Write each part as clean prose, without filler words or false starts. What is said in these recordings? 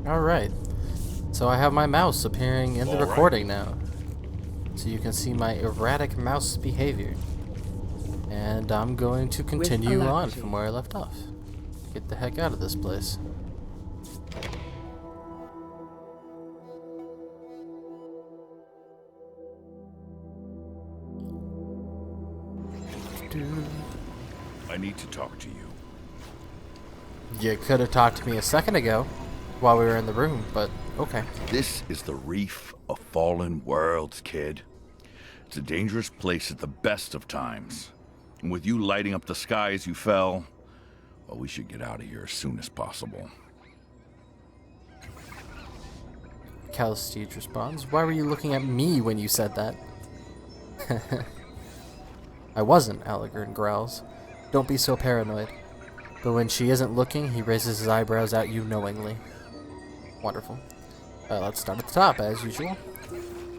Alright, so I have my mouse appearing in the recording now. So you can see my erratic mouse behavior. And I'm going to continue on from where I left off. Get the heck out of this place. I need to talk to you. You could have talked to me a second ago while we were in the room, but okay. This is the reef of fallen worlds, kid. It's a dangerous place at the best of times. And with you lighting up the sky as you fell, well, we should get out of here as soon as possible. Calistege responds, "Why were you looking at me when you said that?" I wasn't, Allegren growls. Don't be so paranoid. But when she isn't looking, he raises his eyebrows at you knowingly. Wonderful. Let's start at the top, as usual.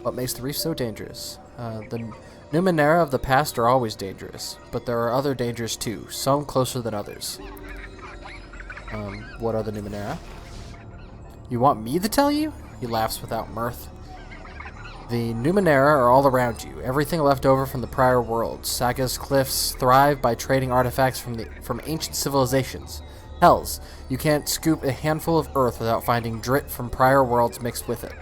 What makes the reef so dangerous? The Numenera of the past are always dangerous, but there are other dangers too, some closer than others. What are the Numenera? You want me to tell you? He laughs without mirth. The Numenera are all around you, everything left over from the prior worlds. Saga's cliffs thrive by trading artifacts from ancient civilizations. Hells, you can't scoop a handful of earth without finding drit from prior worlds mixed with it.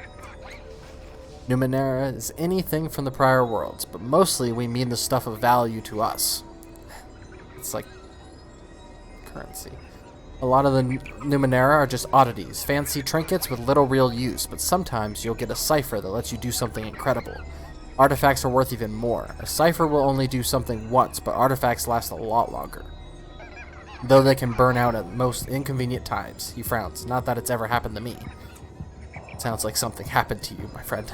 Numenera is anything from the prior worlds, but mostly we mean the stuff of value to us. It's like currency. A lot of the Numenera are just oddities, fancy trinkets with little real use, but sometimes you'll get a cipher that lets you do something incredible. Artifacts are worth even more. A cipher will only do something once, but artifacts last a lot longer. Though they can burn out at most inconvenient times. He frowns. Not that it's ever happened to me. Sounds like something happened to you, my friend.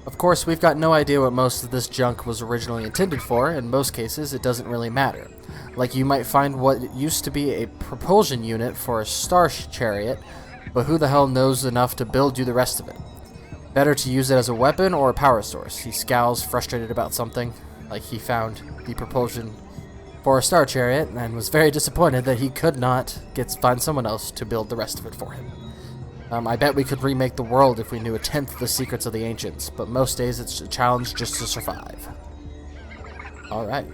Of course, we've got no idea what most of this junk was originally intended for. In most cases, it doesn't really matter. Like, you might find what used to be a propulsion unit for a star chariot, but who the hell knows enough to build you the rest of it? Better to use it as a weapon or a power source. He scowls, frustrated about something, like he found the propulsion for a star chariot, and was very disappointed that he could not find someone else to build the rest of it for him. I bet we could remake the world if we knew a tenth of the secrets of the ancients, but most days it's a challenge just to survive. Alright.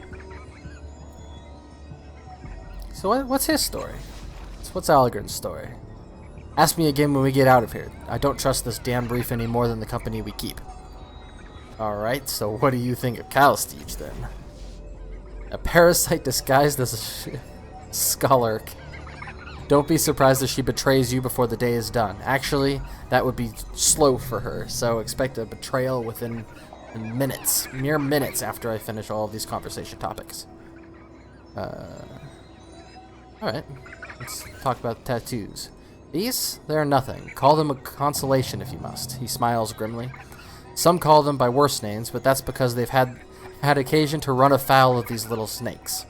So what's his story? What's Allegren's story? Ask me again when we get out of here. I don't trust this damn reef any more than the company we keep. Alright, so what do you think of Calistege then? A parasite disguised as a scholar. Don't be surprised if she betrays you before the day is done. Actually, that would be slow for her, so expect a betrayal within minutes. Mere minutes after I finish all of these conversation topics. Alright, let's talk about the tattoos. These? They're nothing. Call them a consolation if you must. He smiles grimly. Some call them by worse names, but that's because they've had occasion to run afoul of these little snakes.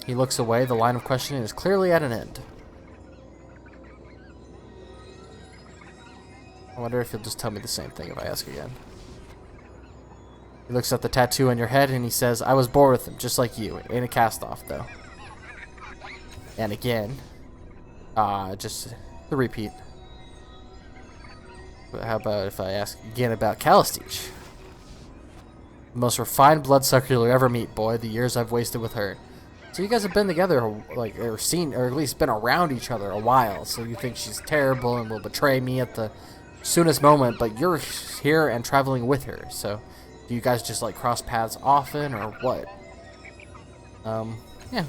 He looks away. The line of questioning is clearly at an end. I wonder if he'll just tell me the same thing if I ask again. He looks at the tattoo on your head and he says, I was born with them, just like you. Ain't a cast-off, though. And again. Just the repeat. But how about if I ask again about Calistege? The most refined bloodsucker you'll ever meet, boy. The years I've wasted with her. So you guys have been together, like, or seen, or at least been around each other a while. So you think she's terrible and will betray me at the soonest moment, but you're here and traveling with her. So do you guys just, like, cross paths often, or what? Yeah.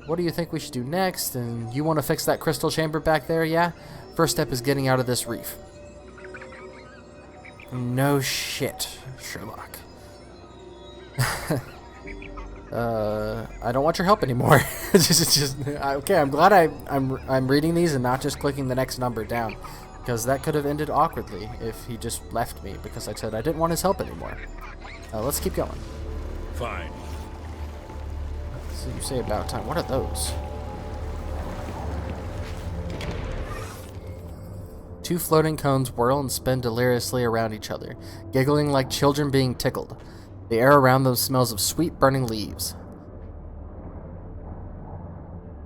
What do you think we should do next? And you want to fix that crystal chamber back there, yeah? First step is getting out of this reef. No shit, Sherlock. I don't want your help anymore. Okay, I'm glad I'm reading these and not just clicking the next number down, because that could have ended awkwardly if he just left me because I said I didn't want his help anymore. Let's keep going. Fine. So you say about time. What are those? Two floating cones whirl and spin deliriously around each other, giggling like children being tickled. The air around them smells of sweet burning leaves.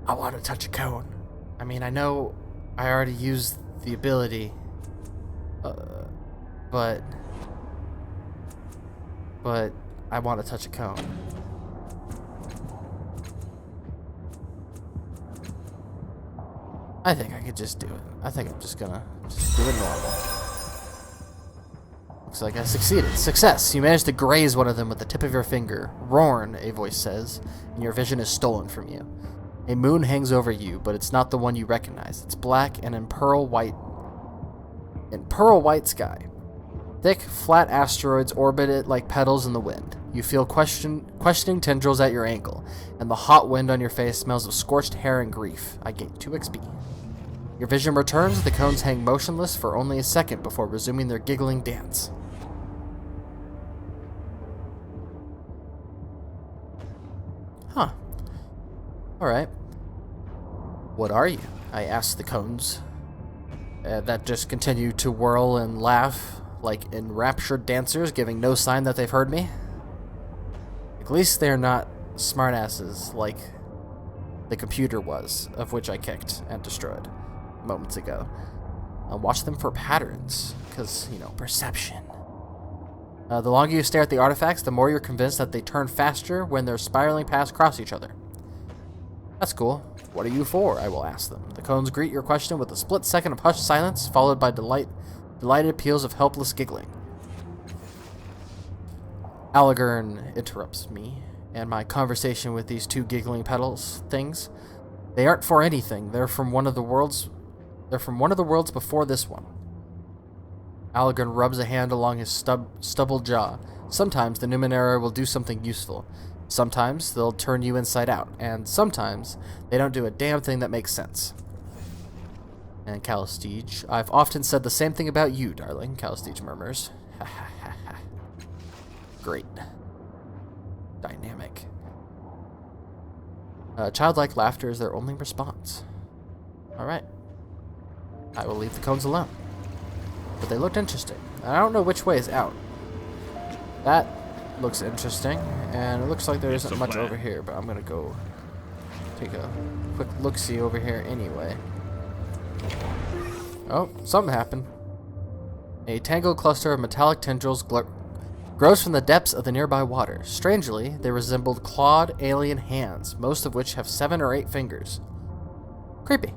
I want to touch a cone. I mean, I know I already used the ability, but I want to touch a cone. I think I could just do it. I think I'm just gonna do it normal. Looks like I succeeded. Success! You managed to graze one of them with the tip of your finger. Rorn, a voice says, and your vision is stolen from you. A moon hangs over you, but it's not the one you recognize. It's black and in pearl white sky. Thick, flat asteroids orbit it like petals in the wind. You feel questioning tendrils at your ankle, and the hot wind on your face smells of scorched hair and grief. I gain 2 XP. Your vision returns, the cones hang motionless for only a second before resuming their giggling dance. Huh. Alright. What are you? I asked the cones. That just continue to whirl and laugh like enraptured dancers, giving no sign that they've heard me. At least they're not smartasses like the computer was, of which I kicked and destroyed moments ago. I'll watch them for patterns, because, you know, perception. The longer you stare at the artifacts, the more you're convinced that they turn faster when they're spiraling past across each other. That's cool. What are you for? I will ask them. The cones greet your question with a split second of hushed silence, followed by delighted peals of helpless giggling. Allegern interrupts me and my conversation with these 2 giggling petals things. They aren't for anything. They're from one of the worlds before this one. Allegern rubs a hand along his stubble jaw. Sometimes the Numenera will do something useful. Sometimes they'll turn you inside out. And sometimes they don't do a damn thing that makes sense. And Calistige, I've often said the same thing about you, darling, Calistige murmurs. Ha ha ha ha. Great. Dynamic. Childlike laughter is their only response. Alright. I will leave the cones alone. But they looked interesting. I don't know which way is out. That looks interesting, and it looks like there isn't much over here, but I'm gonna go take a quick look-see over here anyway. Oh, something happened. A tangled cluster of metallic tendrils grows from the depths of the nearby water. Strangely, they resembled clawed alien hands, most of which have 7 or 8 fingers. Creepy.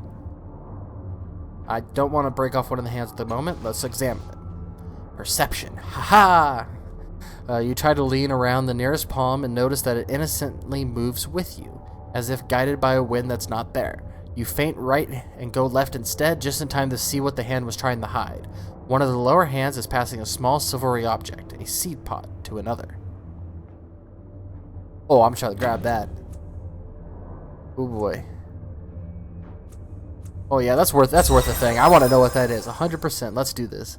I don't want to break off one of the hands at the moment. Let's examine it. Perception. Ha ha! You try to lean around the nearest palm and notice that it innocently moves with you, as if guided by a wind that's not there. You feint right and go left instead, just in time to see what the hand was trying to hide. One of the lower hands is passing a small silvery object, a seed pod, to another. Oh, I'm trying to grab that. Oh boy. Oh yeah, that's worth a thing. I want to know what that is. 100%. Let's do this.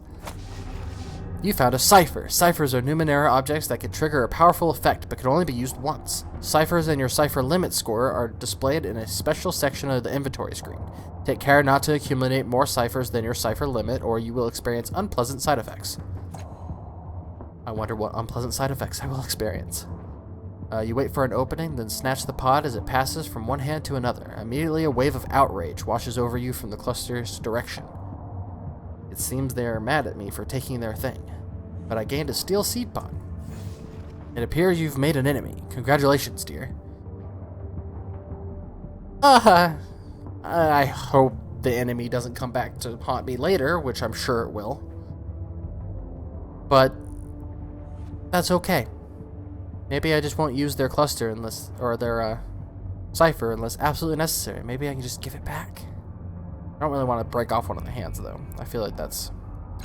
You found a cipher. Ciphers are Numenera objects that can trigger a powerful effect, but can only be used once. Ciphers and your cipher limit score are displayed in a special section of the inventory screen. Take care not to accumulate more ciphers than your cipher limit, or you will experience unpleasant side effects. I wonder what unpleasant side effects I will experience. You wait for an opening, then snatch the pod as it passes from one hand to another. Immediately, a wave of outrage washes over you from the cluster's direction. It seems they are mad at me for taking their thing, but I gained a steel seed pod. It appears you've made an enemy. Congratulations, dear. I hope the enemy doesn't come back to haunt me later, which I'm sure it will. But that's okay. Maybe I just won't use their cluster unless, or their cipher unless absolutely necessary. Maybe I can just give it back. I don't really want to break off one of the hands though. I feel like that's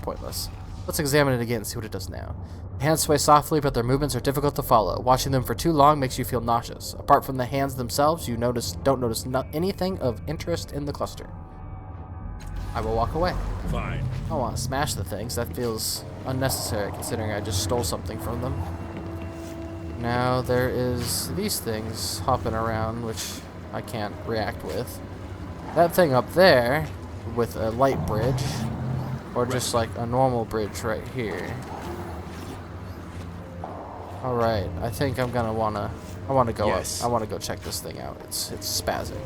pointless. Let's examine it again and see what it does now. The hands sway softly, but their movements are difficult to follow. Watching them for too long makes you feel nauseous. Apart from the hands themselves, you don't notice anything of interest in the cluster. I will walk away. Fine. I don't want to smash the things. That feels unnecessary considering I just stole something from them. Now there is these things hopping around, which I can't react with. That thing up there with a light bridge, or just like a normal bridge right here. All right, I think I'm gonna I wanna go. Yes. I wanna go check this thing out. It's spazzing.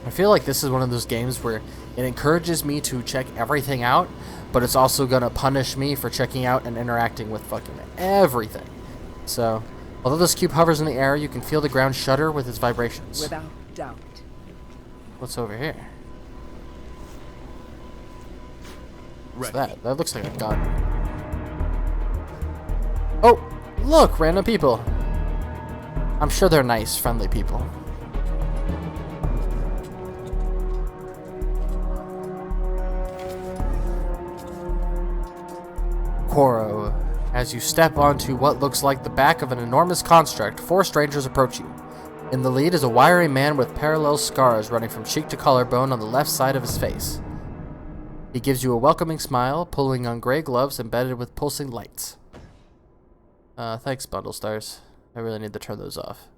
I feel like this is one of those games where it encourages me to check everything out, but it's also gonna punish me for checking out and interacting with fucking everything. So, although this cube hovers in the air, you can feel the ground shudder with its vibrations. Without doubt. What's over here? What's that? That looks like a gun. Oh, look, random people. I'm sure they're nice, friendly people. Quoro. As you step onto what looks like the back of an enormous construct, 4 strangers approach you. In the lead is a wiry man with parallel scars running from cheek to collarbone on the left side of his face. He gives you a welcoming smile, pulling on gray gloves embedded with pulsing lights. Thanks, Bundle Stars. I really need to turn those off.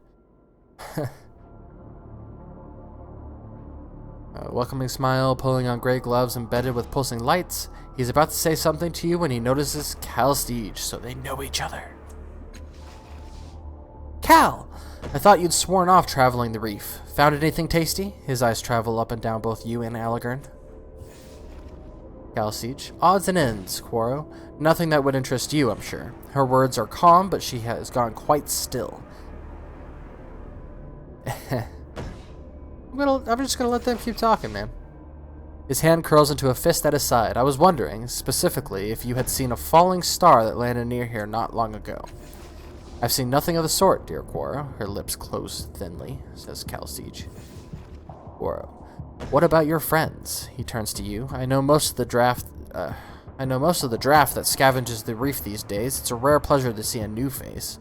Welcoming smile, pulling on gray gloves embedded with pulsing lights. He's about to say something to you when he notices Cal Steege, so they know each other. Cal! I thought you'd sworn off traveling the reef. Found anything tasty? His eyes travel up and down both you and Allegern. Cal Steege. Odds and ends, Quoro. Nothing that would interest you, I'm sure. Her words are calm, but she has gone quite still. I'm just gonna let them keep talking, man. His hand curls into a fist at his side. I was wondering, specifically, if you had seen a falling star that landed near here not long ago. I've seen nothing of the sort, dear Quoro. Her lips close thinly, says Cal Steege. Quoro. What about your friends? He turns to you. I know most of the draft that scavenges the reef these days. It's a rare pleasure to see a new face.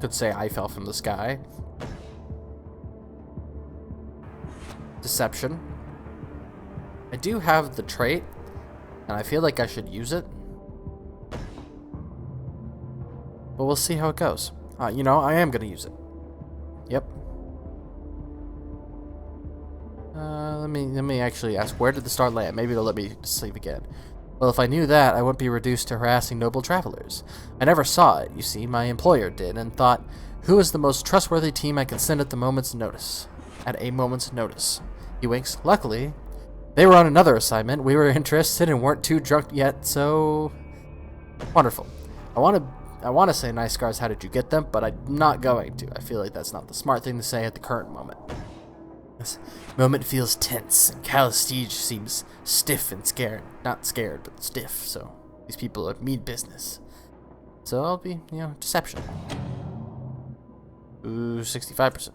Could say I fell from the sky. Deception. I do have the trait, and I feel like I should use it. But we'll see how it goes. You know, I am going to use it. Yep. Let me actually ask, where did the star land? Maybe it'll let me sleep again. Well, if I knew that, I wouldn't be reduced to harassing noble travelers. I never saw it, you see. My employer did, and thought, who is the most trustworthy team I can send at a moment's notice? He winks. Luckily, they were on another assignment. We were interested and weren't too drunk yet, so... Wonderful. I want to say, nice scars, how did you get them? But I'm not going to. I feel like that's not the smart thing to say at the current moment. This moment feels tense, and Cal Steege seems stiff and scared. Not scared, but stiff, so these people mean business. So I'll be, deception. Ooh, 65%.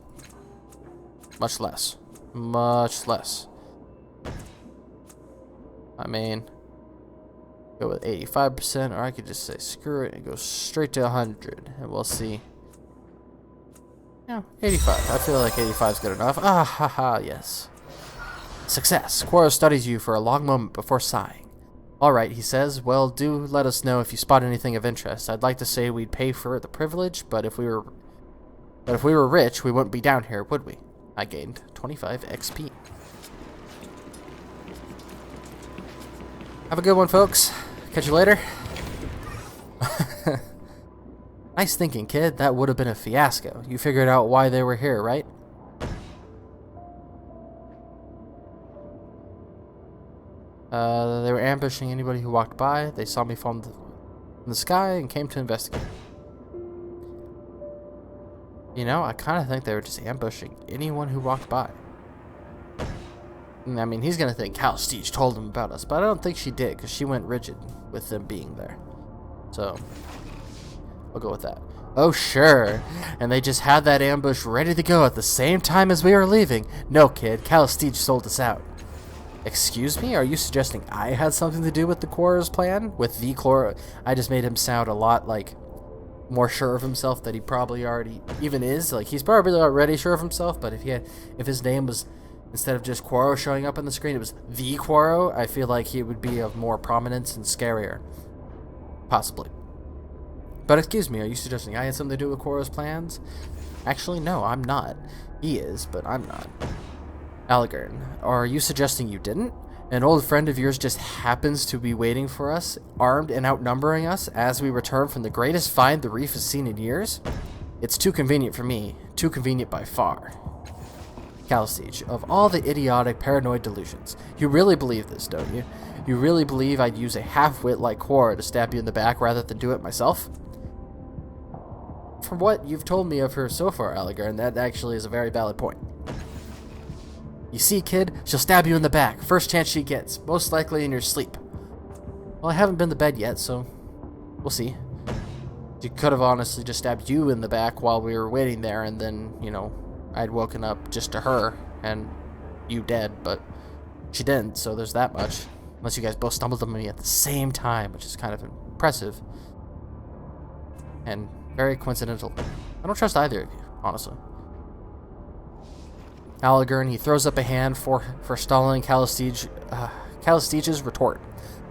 Much less. Much less. I mean, go with 85%, or I could just say screw it and go straight to 100, and we'll see. 85. I feel like 85 is good enough. Ah, haha, yes. Success. Quoro studies you for a long moment before sighing. Alright, he says. Well, do let us know if you spot anything of interest. I'd like to say we'd pay for the privilege, but if we were rich, we wouldn't be down here, would we? I gained 25 XP. Have a good one, folks. Catch you later. Nice thinking, kid. That would have been a fiasco. You figured out why they were here, right? They were ambushing anybody who walked by. They saw me from the sky and came to investigate. You know, I kind of think they were just ambushing anyone who walked by. I mean, he's going to think Cal Steege told him about us, but I don't think she did, because she went rigid with them being there. So, I'll go with that. Oh, sure. And they just had that ambush ready to go at the same time as we were leaving. No, kid. Cal Steege sold us out. Excuse me? Are you suggesting I had something to do with the Quoro's plan? With the Quoro? I just made him sound a lot, like, more sure of himself that he probably already even is. Like, he's probably already sure of himself, but if his name was, instead of just Quoro showing up on the screen, it was the Quoro, I feel like he would be of more prominence and scarier. Possibly. But excuse me, are you suggesting I had something to do with Quoro's plans? Actually, no, I'm not. He is, but I'm not. Allegern, are you suggesting you didn't? An old friend of yours just happens to be waiting for us, armed and outnumbering us as we return from the greatest find the reef has seen in years? It's too convenient for me. Too convenient by far. Calstage, of all the idiotic paranoid delusions, you really believe this, don't you? You really believe I'd use a half-wit like Cora to stab you in the back rather than do it myself? From what you've told me of her so far, Alligar, and that actually is a very valid point. You see, kid, she'll stab you in the back, first chance she gets, most likely in your sleep. Well, I haven't been to bed yet, so we'll see. She could have honestly just stabbed you in the back while we were waiting there, and then, you know, I'd woken up just to her, and you dead, but she didn't, so there's that much. Unless you guys both stumbled on me at the same time, which is kind of impressive. And very coincidental. I don't trust either of you, honestly. Alligar, he throws up a hand for stalling Callistage's retort.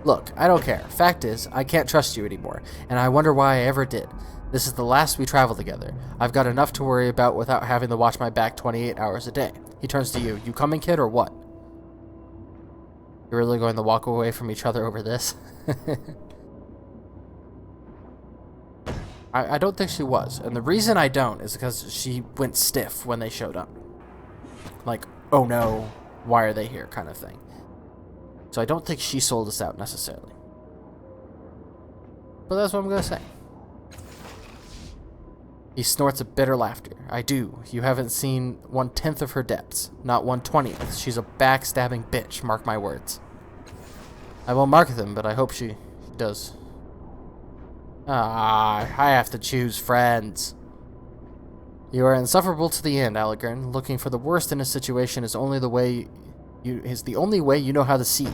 Look, I don't care. Fact is, I can't trust you anymore, and I wonder why I ever did. This is the last we travel together. I've got enough to worry about without having to watch my back 28 hours a day. He turns to you. You coming, kid, or what? You're really going to walk away from each other over this? I don't think she was, and the reason I don't is because she went stiff when they showed up. Like, oh no, why are they here kind of thing. So I don't think she sold us out necessarily. But that's what I'm going to say. He snorts a bitter laughter. I do. You haven't seen 1/10 of her depths. Not 1/20th. She's a backstabbing bitch, mark my words. I won't mark them, but I hope she does. I have to choose friends. You are insufferable to the end, Alligar. Looking for the worst in a situation is the only way you know how to see.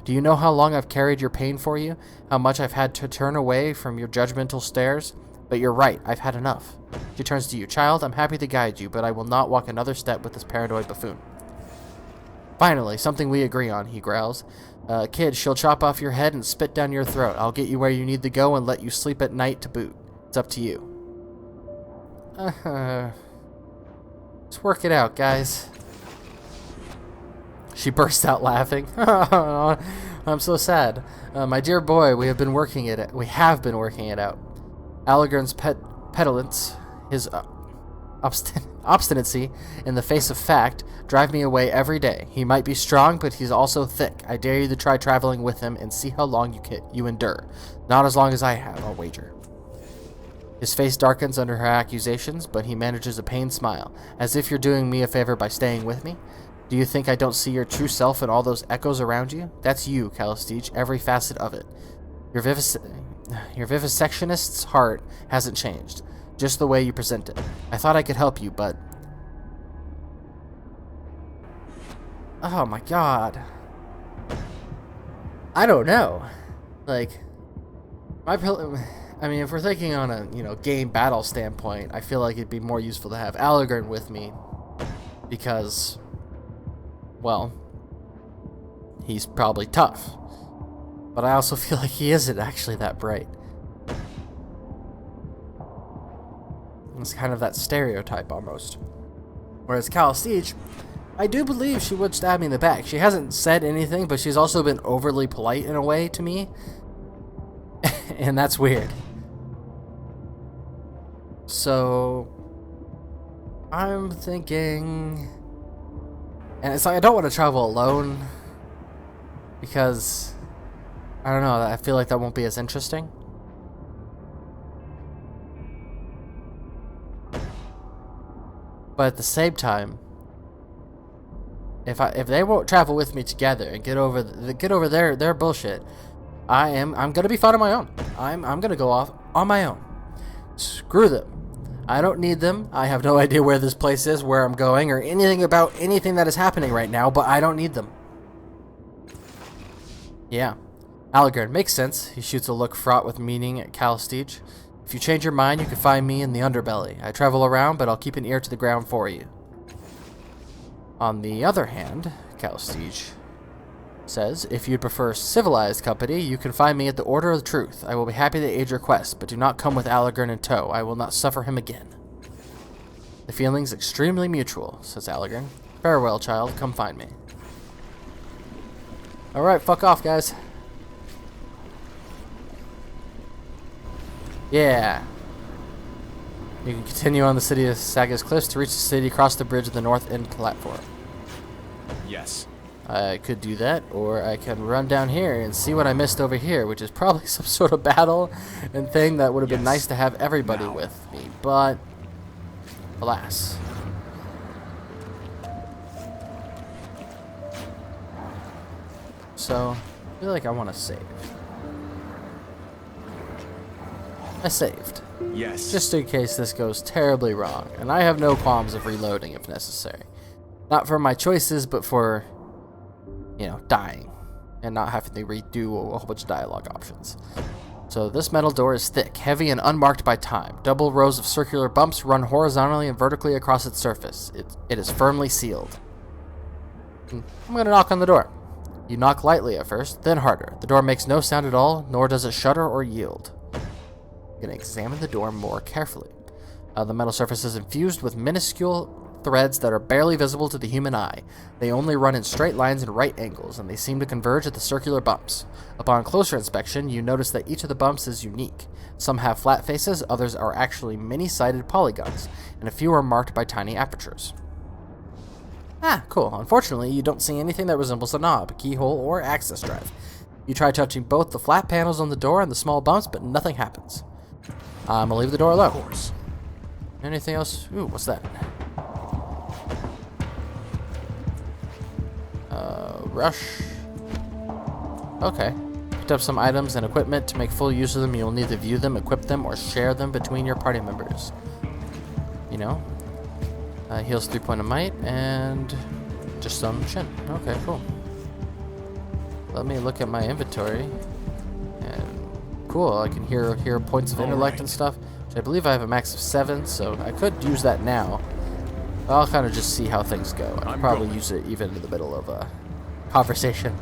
Do you know how long I've carried your pain for you? How much I've had to turn away from your judgmental stares? But you're right, I've had enough. She turns to you. Child, I'm happy to guide you, but I will not walk another step with this paranoid buffoon. Finally, something we agree on, he growls. Kid, she'll chop off your head and spit down your throat. I'll get you where you need to go and let you sleep at night to boot. It's up to you. Let's work it out, guys. She burst out laughing. I'm so sad. My dear boy, we have been working it out. Alligar's petulance, his obstinacy in the face of fact, drive me away every day. He might be strong, but he's also thick. I dare you to try traveling with him and see how long you endure. Not as long as I have, I'll wager. His face darkens under her accusations, but he manages a pained smile. As if you're doing me a favor by staying with me? Do you think I don't see your true self in all those echoes around you? That's you, Callistage, every facet of it. Your vivisectionist's heart hasn't changed, just the way you present it. I thought I could help you, but... Oh my god. I don't know. Like, I mean, if we're thinking on a, game battle standpoint, I feel like it'd be more useful to have Alligar with me, because, well, he's probably tough. But I also feel like he isn't actually that bright. It's kind of that stereotype almost. Whereas Callistage, I do believe she would stab me in the back. She hasn't said anything, but she's also been overly polite in a way to me. And that's weird. So I'm thinking, and it's like I don't want to travel alone because I don't know, I feel like that won't be as interesting. But at the same time, if they won't travel with me together and get over their bullshit, I'm gonna be fine on my own. I'm gonna go off on my own. Screw them. I don't need them. I have no idea where this place is, where I'm going, or anything about anything that is happening right now, but I don't need them. Yeah. Alligar, makes sense. He shoots a look fraught with meaning at Callistage. If you change your mind, you can find me in the underbelly. I travel around, but I'll keep an ear to the ground for you. On the other hand, Callistage says, if you'd prefer civilized company, you can find me at the Order of the Truth. I will be happy to aid your quest, but do not come with Alligar in tow. I will not suffer him again. The feeling's extremely mutual, says Alligar. Farewell, child. Come find me. Alright, fuck off, guys. Yeah. You can continue on the city of Saga's Cliffs to reach the city, cross the bridge of the north end platform. Yes. I could do that, or I can run down here and see what I missed over here, which is probably some sort of battle and thing that would have been nice to have everybody with me, but alas. So, I feel like I want to save. I saved. Yes. Just in case this goes terribly wrong, and I have no qualms of reloading if necessary. Not for my choices, but for, you know, dying and not having to redo a whole bunch of dialogue options. So this metal door is thick, heavy, and unmarked by time. Double rows of circular bumps run horizontally and vertically across its surface. It is firmly sealed. I'm going to knock on the door. You knock lightly at first, then harder. The door makes no sound at all, nor does it shudder or yield. I'm going to examine the door more carefully. The metal surface is infused with minuscule threads that are barely visible to the human eye. They only run in straight lines and right angles, and they seem to converge at the circular bumps. Upon closer inspection, you notice that each of the bumps is unique. Some have flat faces, others are actually many-sided polygons, and a few are marked by tiny apertures. Ah, cool. Unfortunately, you don't see anything that resembles a knob, keyhole, or access drive. You try touching both the flat panels on the door and the small bumps, but nothing happens. I'm gonna leave the door alone. Of course. Anything else? Ooh, what's that? Rush. Okay. Picked up some items and equipment. To make full use of them, you'll need to view them, equip them, or share them between your party members. You know? Heals 3 point of might, and just some shin. Okay, cool. Let me look at my inventory. And cool, I can hear points of intellect and stuff. Which I believe I have a max of 7, so I could use that now. I'll kind of just see how things go. I could probably use it even in the middle of a conversation.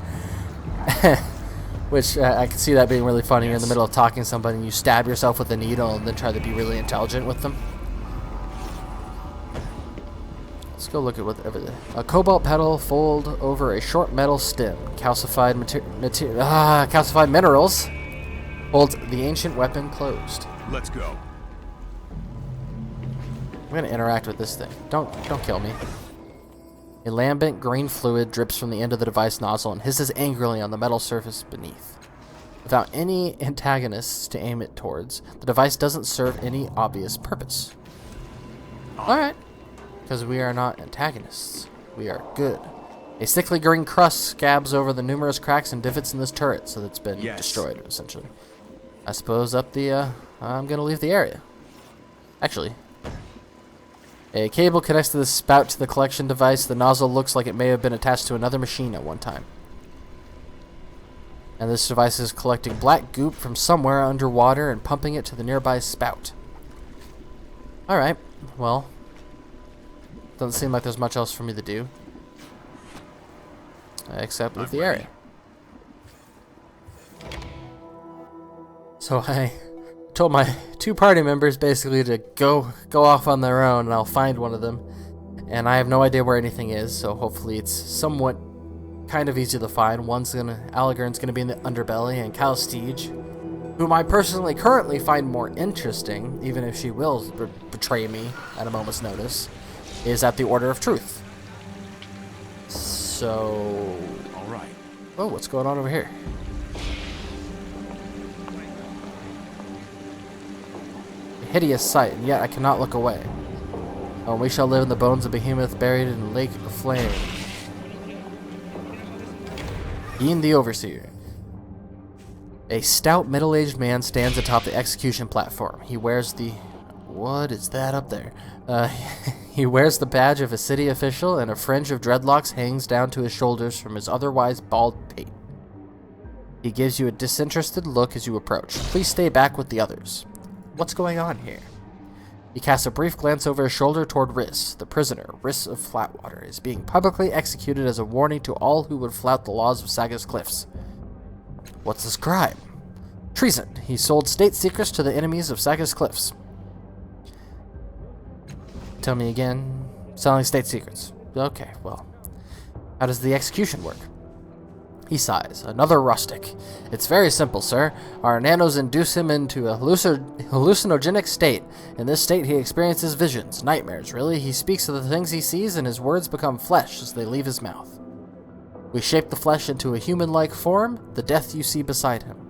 Which I can see that being really funny. You're in the middle of talking to somebody and you stab yourself with a needle and then try to be really intelligent with them. Let's go look at what everything. A cobalt pedal fold over a short metal stem. Calcified calcified minerals holds the ancient weapon closed. Let's go. I'm gonna interact with this thing. Don't kill me. A lambent green fluid drips from the end of the device nozzle and hisses angrily on the metal surface beneath. Without any antagonists to aim it towards, the device doesn't serve any obvious purpose. Alright. Because we are not antagonists. We are good. A sickly green crust scabs over the numerous cracks and divots in this turret, so it's been destroyed, essentially. I suppose up the, I'm gonna leave the area. Actually, a cable connects to the spout to the collection device. The nozzle looks like it may have been attached to another machine at one time. And this device is collecting black goop from somewhere underwater and pumping it to the nearby spout. Alright, well, doesn't seem like there's much else for me to do. Except leave the area. So I told my 2 party members basically to go off on their own, and I'll find one of them. And I have no idea where anything is, so hopefully it's somewhat kind of easy to find. Allegern's gonna be in the underbelly, and Calstige, whom I personally currently find more interesting, even if she will betray me at a moment's notice, is at the Order of Truth. So, All right. oh, what's going on over here? Hideous sight, and yet I cannot look away. Oh, we shall live in the bones of Behemoth, buried in a lake of flame. Ian the Overseer. A stout, middle-aged man stands atop the execution platform. He wears the... What is that up there? He wears the badge of a city official, and a fringe of dreadlocks hangs down to his shoulders from his otherwise bald pate. He gives you a disinterested look as you approach. Please stay back with the others. What's going on here? He casts a brief glance over his shoulder toward Riss. The prisoner, Riss of Flatwater, is being publicly executed as a warning to all who would flout the laws of Saga's Cliffs. What's his crime? Treason. He sold state secrets to the enemies of Saga's Cliffs. Tell me again. Selling state secrets. Okay, well. How does the execution work? He sighs. Another rustic. It's very simple, sir. Our nanos induce him into a hallucinogenic state. In this state, he experiences visions, nightmares, really. He speaks of the things he sees, and his words become flesh as they leave his mouth. We shape the flesh into a human-like form, the death you see beside him.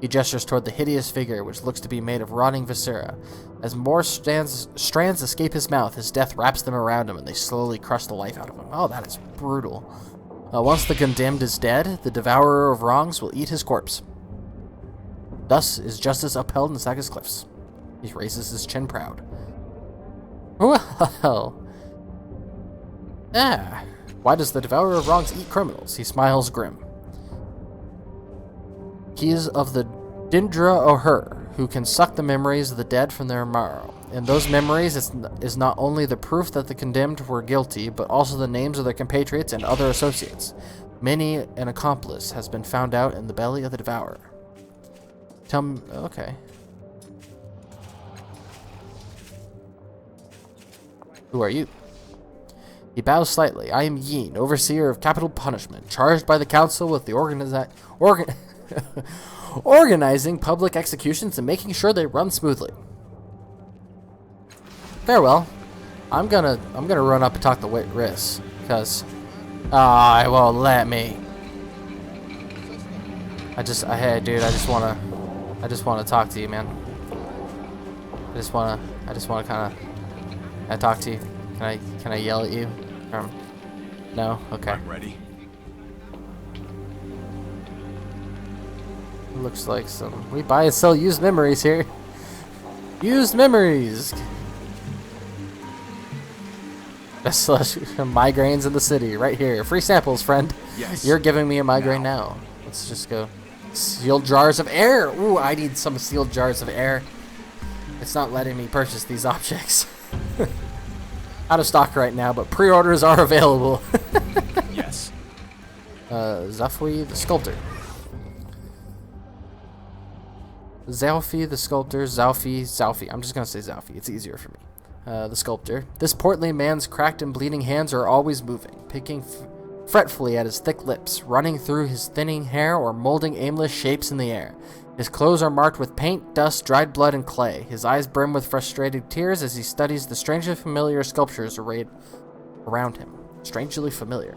He gestures toward the hideous figure, which looks to be made of rotting viscera. As more strands escape his mouth, his death wraps them around him, and they slowly crush the life out of him. Oh, that is brutal. Once the condemned is dead, the devourer of wrongs will eat his corpse. Thus is justice upheld in Saga's cliffs. He raises his chin proud. Well. Why does the devourer of wrongs eat criminals? He smiles grim. He is of the Dindra O'Her, who can suck the memories of the dead from their marrow. In those memories is not only the proof that the condemned were guilty, but also the names of their compatriots and other associates. Many an accomplice has been found out in the belly of the devourer. Tell me... Okay. Who are you? He bows slightly. I am Yeen, overseer of capital punishment, charged by the council with the organizing public executions and making sure they run smoothly. Farewell. I'm gonna run up and talk to Riss, because it won't let me. Hey dude, I just wanna talk to you, man. I just wanna kinda talk to you. Can I yell at you? No? Okay. I'm ready. Looks like we buy and sell used memories here. Used memories. Best migraines in the city, right here. Free samples, friend. Yes. You're giving me a migraine now. Let's just go. Sealed jars of air. Ooh, I need some sealed jars of air. It's not letting me purchase these objects. Out of stock right now, but pre-orders are available. Yes. Zafui the sculptor. Zalfi the sculptor. Zalfi. I'm just gonna say Zalfi. It's easier for me. The sculptor. This portly man's cracked and bleeding hands are always moving, picking fretfully at his thick lips, running through his thinning hair, or molding aimless shapes in the air. His clothes are marked with paint, dust, dried blood, and clay. His eyes brim with frustrated tears as he studies the strangely familiar sculptures arrayed around him. Strangely familiar.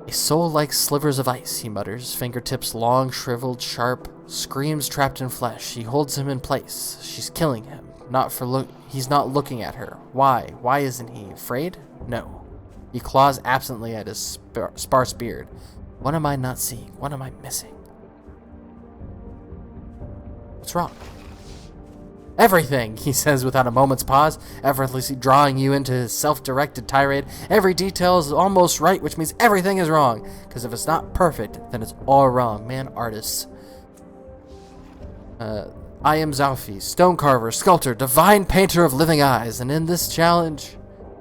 A soul like slivers of ice, he mutters, fingertips long, shriveled, sharp, screams trapped in flesh. He holds him in place. She's killing him. He's not looking at her. Why? Why isn't he? Afraid? No. He claws absently at his sparse beard. What am I not seeing? What am I missing? What's wrong? Everything, he says without a moment's pause, effortlessly drawing you into his self-directed tirade. Every detail is almost right, which means everything is wrong. Because if it's not perfect, then it's all wrong. Man, artists. I am Zalfi, stone carver, sculptor, divine painter of living eyes, and in this challenge,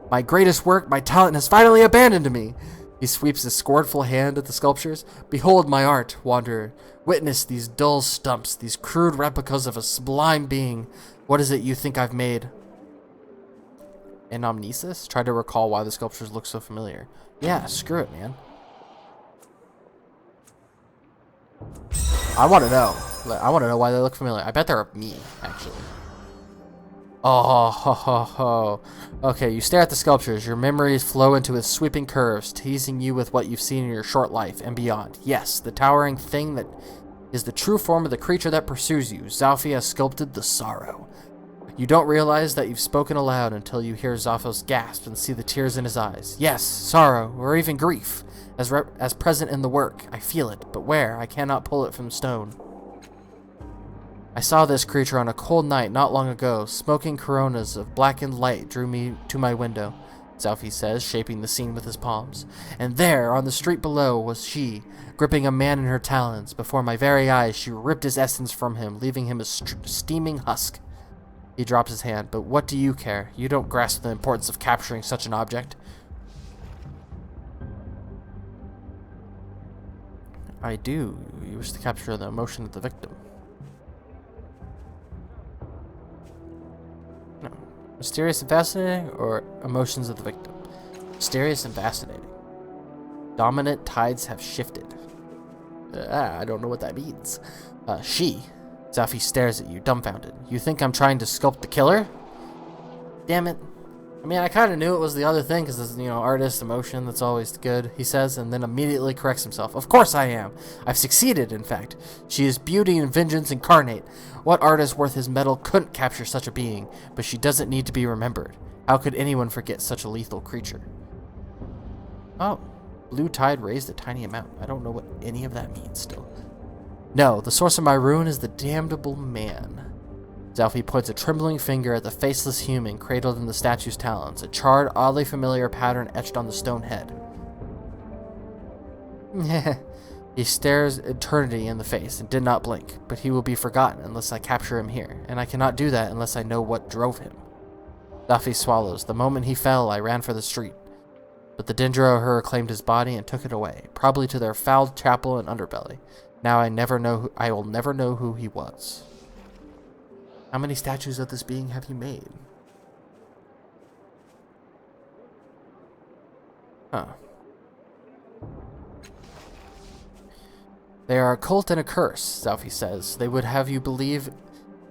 my greatest work, my talent has finally abandoned me. He sweeps his scornful hand at the sculptures. Behold my art, wanderer. Witness these dull stumps, these crude replicas of a sublime being. What is it you think I've made? Anamnesis? Try to recall why the sculptures look so familiar. Yeah, screw it, man. I want to know. I want to know why they look familiar. I bet they're me, actually. Oh, ho, ho, ho. Okay, you stare at the sculptures. Your memories flow into its sweeping curves, teasing you with what you've seen in your short life and beyond. Yes, the towering thing that is the true form of the creature that pursues you. Zalfi has sculpted the sorrow. You don't realize that you've spoken aloud until you hear Zaphos gasp and see the tears in his eyes. Yes, sorrow, or even grief, as present in the work. I feel it, but where? I cannot pull it from stone. I saw this creature on a cold night not long ago. Smoking coronas of blackened light drew me to my window, Zalfi says, shaping the scene with his palms. And there, on the street below, was she, gripping a man in her talons. Before my very eyes, she ripped his essence from him, leaving him a steaming husk. He drops his hand. But what do you care? You don't grasp the importance of capturing such an object. I do. You wish to capture the emotion of the victim. No. Mysterious and fascinating, or emotions of the victim? Mysterious and fascinating. Dominant tides have shifted. I don't know what that means. She. Zalfie stares at you, dumbfounded. You think I'm trying to sculpt the killer? Damn it. I mean, I kind of knew it was the other thing, because it's, artist, emotion, that's always good, he says, and then immediately corrects himself. Of course I am. I've succeeded, in fact. She is beauty and vengeance incarnate. What artist worth his metal couldn't capture such a being? But she doesn't need to be remembered. How could anyone forget such a lethal creature? Oh, blue tide raised a tiny amount. I don't know what any of that means still. No, the source of my ruin is the damnable man. Zalfie points a trembling finger at the faceless human cradled in the statue's talons, a charred, oddly familiar pattern etched on the stone head. He stares eternity in the face and did not blink, but he will be forgotten unless I capture him here, and I cannot do that unless I know what drove him. Zalfie swallows. The moment he fell, I ran for the street. But the Dendro Uhura claimed his body and took it away, probably to their fouled chapel and underbelly. Now I will never know who he was. How many statues of this being have you made? Huh. They are a cult and a curse, Zalfie says. They would have you believe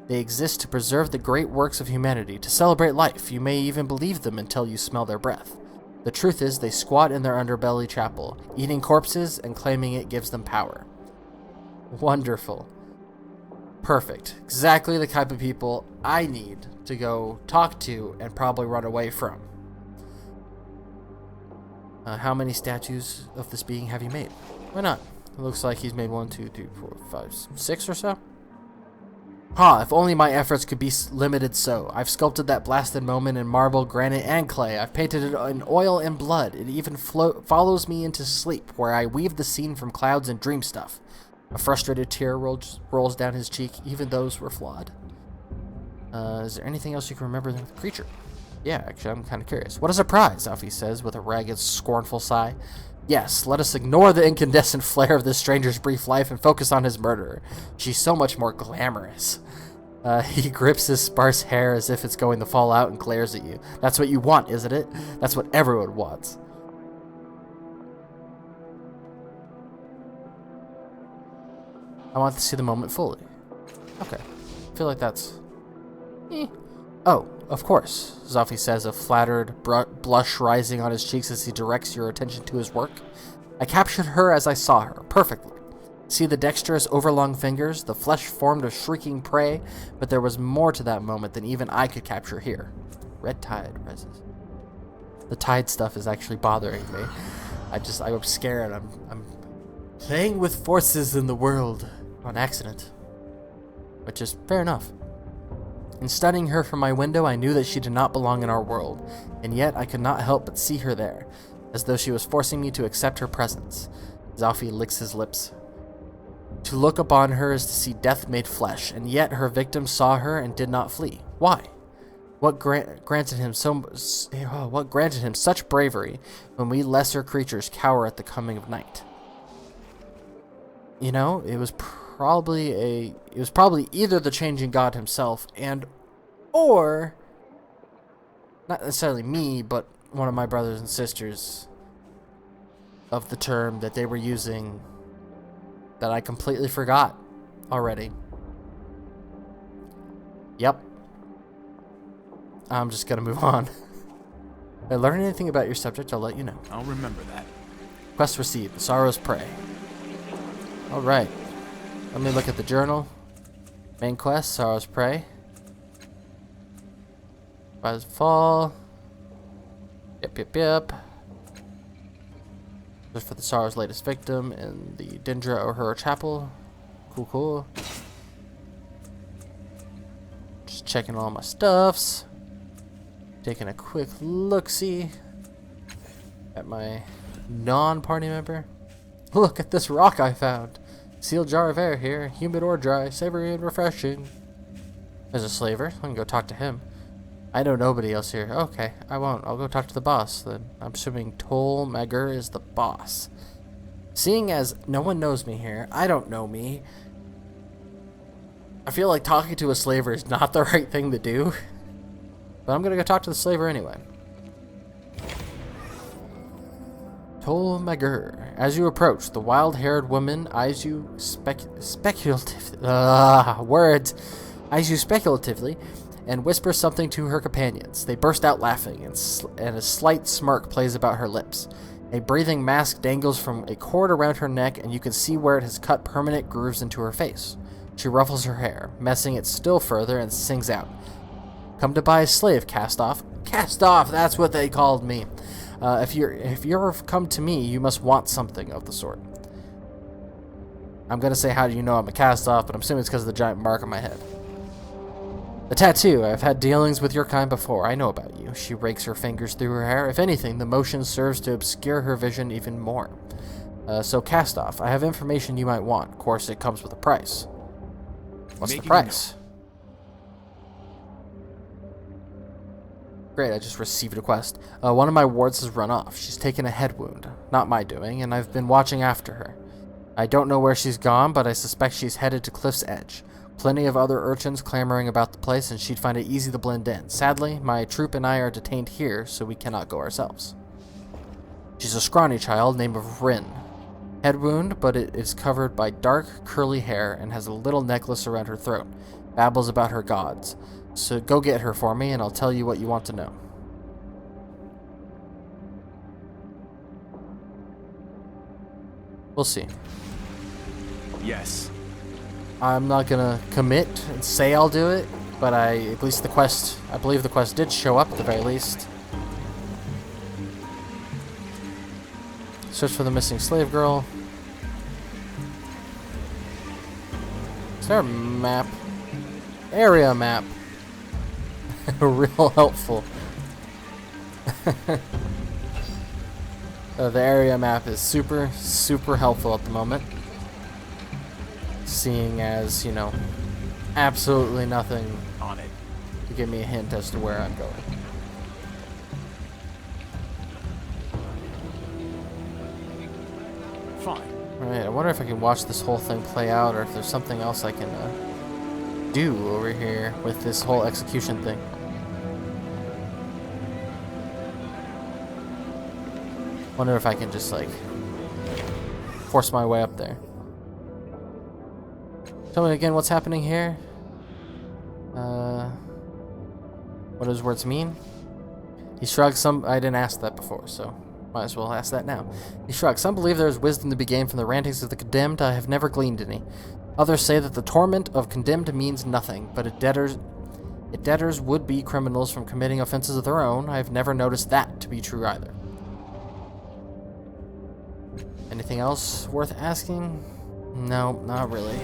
they exist to preserve the great works of humanity, to celebrate life. You may even believe them until you smell their breath. The truth is, they squat in their underbelly chapel, eating corpses and claiming it gives them power. Wonderful. Perfect. Exactly the type of people I need to go talk to and probably run away from. How many statues of this being have you made? Why not? It looks like he's made 1, 2, 3, 4, 5, 6 or so. If only my efforts could be limited so. I've sculpted that blasted moment in marble, granite, and clay. I've painted it in oil and blood. It even follows me into sleep, where I weave the scene from clouds and dream stuff. A frustrated tear rolls down his cheek. Even those were flawed. Is there anything else you can remember than the creature? Yeah, actually, I'm kind of curious. What a surprise, Zalfie says with a ragged, scornful sigh. Yes, let us ignore the incandescent flare of this stranger's brief life and focus on his murderer. She's so much more glamorous. He grips his sparse hair as if it's going to fall out and glares at you. That's what you want, isn't it? That's what everyone wants. I want to see the moment fully. Okay. I feel like that's... Oh, of course, Zalfie says, a flattered blush rising on his cheeks as he directs your attention to his work. I captured her as I saw her, perfectly. See the dexterous, overlong fingers? The flesh formed a shrieking prey, but there was more to that moment than even I could capture here. Red tide rises. The tide stuff is actually bothering me. I'm scared. I'm playing with forces in the world on accident. Which is fair enough. In studying her from my window, I knew that she did not belong in our world, and yet I could not help but see her there, as though she was forcing me to accept her presence. Zalfie licks his lips. To look upon her is to see death made flesh, and yet her victim saw her and did not flee. Why? What granted him such bravery when we lesser creatures cower at the coming of night? You know, it was probably either the changing god himself or not necessarily me, but one of my brothers and sisters of the term that they were using that I completely forgot already. Yep. I'm just gonna move on. If I learn anything about your subject, I'll let you know. I'll remember that. Quest received. The Sorrow's Prey. Alright. Let me look at the journal. Main quest, Sorrow's Prey. Rise and Fall. Yep. Just for the Sorrow's latest victim in the Dendro Uhura Chapel. Cool. Just checking all my stuffs. Taking a quick look-see at my non-party member. Look at this rock I found. Sealed jar of air here, humid or dry, savory and refreshing. There's a slaver. I can go talk to him. I know nobody else here. Okay, I won't. I'll go talk to the boss then. I'm assuming Tol Magur is the boss. Seeing as no one knows me here, I don't know me. I feel like talking to a slaver is not the right thing to do. But I'm gonna go talk to the slaver anyway. Tolmager. As you approach, the wild-haired woman eyes you speculatively and whispers something to her companions. They burst out laughing, and a slight smirk plays about her lips. A breathing mask dangles from a cord around her neck, and you can see where it has cut permanent grooves into her face. She ruffles her hair, messing it still further, and sings out, "Come to buy a slave, cast off." Cast off, that's what they called me. If you're come to me, you must want something of the sort. I'm gonna say, how do you know I'm a cast off, but I'm assuming it's because of the giant mark on my head. The tattoo. I've had dealings with your kind before. I know about you. She rakes her fingers through her hair. If anything, the motion serves to obscure her vision even more. So cast off. I have information you might want. Of course, it comes with a price. What's the price? Great, I just received a quest. One of my wards has run off. She's taken a head wound. Not my doing, and I've been watching after her. I don't know where she's gone, but I suspect she's headed to Cliff's Edge. Plenty of other urchins clamoring about the place, and she'd find it easy to blend in. Sadly, my troop and I are detained here, so we cannot go ourselves. She's a scrawny child named Rin. Head wound, but it is covered by dark, curly hair and has a little necklace around her throat. Babbles about her gods. So go get her for me, and I'll tell you what you want to know. We'll see. Yes. I'm not gonna commit and say I'll do it, but at least the quest, I believe the quest did show up at the very least. Search for the missing slave girl. Is there a map? Area map. Real helpful. The area map is super helpful at the moment. Seeing as, you know, absolutely nothing On it. to give me a hint as to where I'm going. Fine. Alright, I wonder if I can watch this whole thing play out, or if there's something else I can do over here with this whole execution thing. Wonder if I can just, like, force my way up there. Tell me again what's happening here. What does words mean? He shrugs. I didn't ask that before, so might as well ask that now. He shrugs. Some believe there is wisdom to be gained from the rantings of the condemned. I have never gleaned any. Others say that the torment of condemned means nothing, but it deters would-be criminals from committing offenses of their own. I have never noticed that to be true either. Anything else worth asking? No, not really.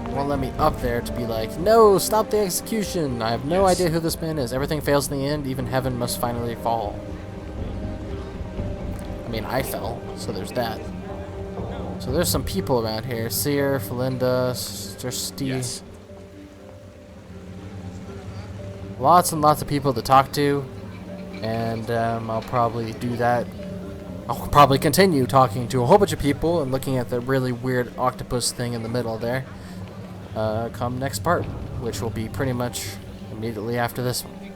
Won't let me up there to be like, no, stop the execution. I have no idea who this man is. Everything fails in the end. Even heaven must finally fall. I mean, I fell, so there's that. So there's some people around here. Seer, Felinda, Steve. Yes. Lots and lots of people to talk to. And I'll probably do that. I'll probably continue talking to a whole bunch of people and looking at the really weird octopus thing in the middle there. Come next part, which will be pretty much immediately after this one.